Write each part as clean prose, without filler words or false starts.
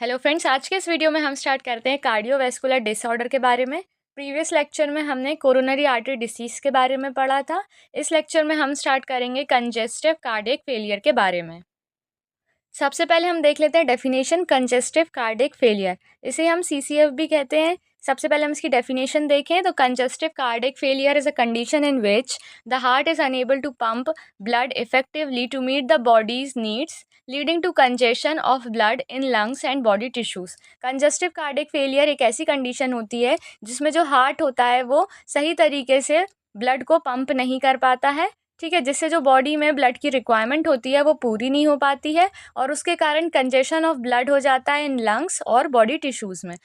Hello friends, आज के इस वीडियो में हम स्टार्ट करते हैं कार्डियोवैस्कुलर डिसऑर्डर के बारे में। प्रीवियस लेक्चर में हमने कोरोनरी आर्टरी डिसीज़ के बारे में पढ़ा था। इस लेक्चर में हम स्टार्ट करेंगे कंजेस्टिव कार्डियक फेलियर के बारे में। सबसे पहले हम देख लेते हैं डेफिनेशन कंजेस्टिव कार्डियक फेलियर। इसे हम CCF भी कहते हैं। सबसे पहले हम इसकी डेफिनेशन देखें तो congestive cardiac failure is a condition in which the heart is unable to pump blood effectively to meet the body's needs leading to congestion of blood in lungs and body tissues. Congestive cardiac failure एक ऐसी condition होती है जिसमें जो heart होता है वो सही तरीके से ब्लड को पंप नहीं कर पाता है, ठीक है, जिससे जो बॉडी में ब्लड की रिक्वायरमेंट होती है वो पूरी नहीं हो पाती है और उसके कारण कंजेशन ऑफ ब्लड हो जाता है इन लंग्स और बॉडी टिश्यूज़ में।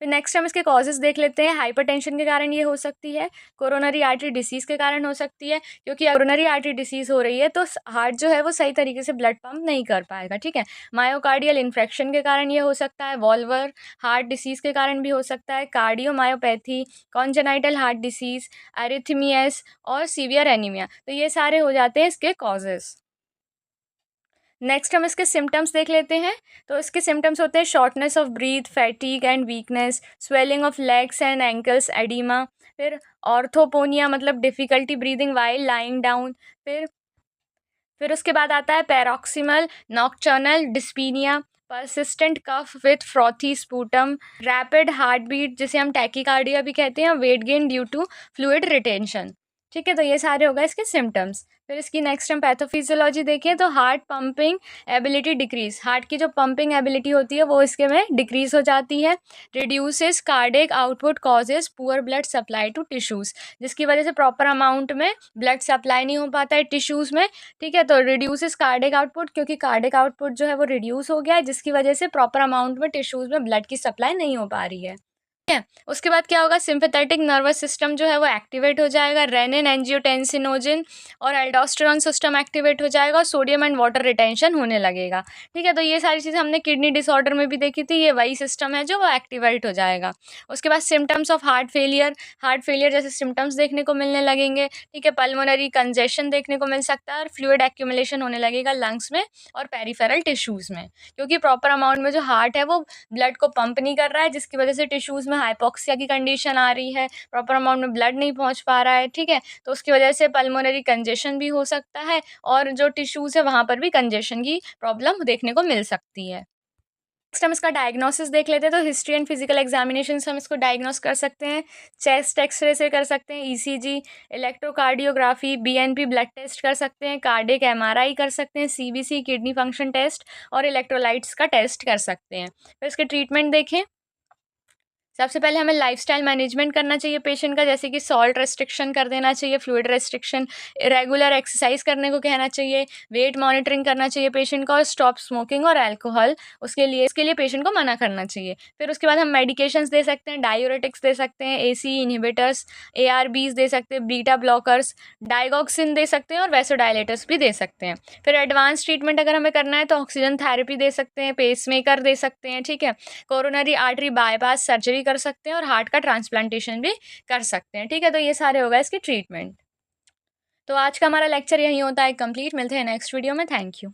फिर नेक्स्ट हम इसके कॉजेज़ देख लेते हैं। हाइपरटेंशन के कारण ये हो सकती है, कोरोनरी आर्टरी डिसीज़ के कारण हो सकती है, क्योंकि कोरोनरी आर्टरी डिसीज़ हो रही है तो हार्ट जो है वो सही तरीके से ब्लड पंप नहीं कर पाएगा, ठीक है। मायोकार्डियल इन्फेक्शन के कारण ये हो सकता है, वॉल्वर हार्ट डिसीज़ के कारण भी हो सकता है, cardiomyopathy, congenital heart disease, arrhythmias और सीवियर एनीमिया, तो ये सारे हो जाते हैं इसके कॉजेज़। नेक्स्ट हम इसके सिम्टम्स देख लेते हैं। तो इसके सिम्टम्स होते हैं shortness of breath, fatigue and weakness, swelling of legs and ankles, oedema, फिर ऑर्थोपोनिया मतलब difficulty breathing while lying down, फिर उसके बाद आता है paroxysmal nocturnal dyspnoea, persistent cough with frothy sputum, rapid heart beat जिसे हम टैकीकार्डिया भी कहते हैं, weight gain due to fluid retention, ठीक है। तो ये सारे हो गए इसके सिम्टम्स। फिर इसकी नेक्स्ट हम पैथोफिजियोलॉजी देखें तो heart pumping ability decrease, heart की जो पंपिंग एबिलिटी होती है वो इसके में डिक्रीज हो जाती है। Reduces cardiac output causes poor blood supply to tissues, जिसकी वजह से प्रॉपर अमाउंट में ब्लड सप्लाई नहीं हो पाता है टिश्यूज़ में, ठीक है। तो रिड्यूसेस कार्डियक आउटपुट, क्योंकि कार्डियक आउटपुट जो है वो रिड्यूस हो गया है जिसकी वजह से प्रॉपर अमाउंट में टिश्यूज़ में ब्लड की सप्लाई नहीं हो पा रही है, ठीक है। उसके बाद क्या होगा, सिंपैथेटिक नर्वस सिस्टम जो है वो एक्टिवेट हो जाएगा, रेनिन एंजियोटेंसिनोजिन और एल्डोस्टेरोन सिस्टम एक्टिवेट हो जाएगा और सोडियम एंड वाटर रिटेंशन होने लगेगा, ठीक है। तो ये सारी चीज़ें हमने किडनी डिसऑर्डर में भी देखी थी, ये वही सिस्टम है जो वो एक्टिवेट हो जाएगा। उसके बाद सिम्टम्स ऑफ हार्ट फेलियर जैसे सिम्टम्स देखने को मिलने लगेंगे, ठीक है। पल्मोनरी कंजेशन देखने को मिल सकता है और फ्लूइड एक्यूमुलेशन होने लगेगा लंग्स में और पेरिफेरल टिश्यूज़ में, क्योंकि प्रॉपर अमाउंट में जो हार्ट है वो ब्लड को पंप नहीं कर रहा है, जिसकी वजह से टिश्यूज़ में हाइपोक्सिया की कंडीशन आ रही है, प्रॉपर अमाउंट में ब्लड नहीं पहुंच पा रहा है, ठीक है। तो उसकी वजह से पल्मोनरी कंजेशन भी हो सकता है और जो टिश्यूज़ है वहाँ पर भी कंजेशन की प्रॉब्लम देखने को मिल सकती है। नेक्स्ट हम इसका डायग्नोसिस देख लेते हैं। तो हिस्ट्री एंड फिजिकल एग्जामिनेशन से हम इसको डायग्नोस कर सकते हैं, चेस्ट एक्सरे से कर सकते हैं, ECG, electrocardiography, BNP blood test कर सकते हैं, कार्डियक MRI कर सकते हैं, CBC किडनी फंक्शन टेस्ट और इलेक्ट्रोलाइट्स का टेस्ट कर सकते हैं। फिर इसके ट्रीटमेंट देखें। सबसे पहले हमें लाइफस्टाइल मैनेजमेंट करना चाहिए पेशेंट का, जैसे कि सॉल्ट रेस्ट्रिक्शन कर देना चाहिए, फ्लूइड रेस्ट्रिक्शन, रेगुलर एक्सरसाइज करने को कहना चाहिए, वेट मॉनिटरिंग करना चाहिए पेशेंट का और स्टॉप स्मोकिंग और अल्कोहल इसके लिए पेशेंट को मना करना चाहिए। फिर उसके बाद हम मेडिकेशंस दे सकते हैं, डायूरेटिक्स दे सकते हैं, ACE इनहिबिटर्स, ARBs दे सकते हैं, बीटा ब्लॉकर्स, डाइगॉक्सिन दे सकते हैं और वैसोडाइलेटर्स भी दे सकते हैं। फिर एडवांस ट्रीटमेंट अगर हमें करना है तो ऑक्सीजन थेरेपी दे सकते हैं, पेसमेकर दे सकते हैं, ठीक है। कोरोनरी आर्टरी बाईपास सर्जरी कर सकते हैं और हार्ट का ट्रांसप्लांटेशन भी कर सकते हैं, ठीक है। तो ये सारे होगा इसके ट्रीटमेंट। तो आज का हमारा लेक्चर यहीं होता है कंप्लीट। मिलते हैं नेक्स्ट वीडियो में। Thank you.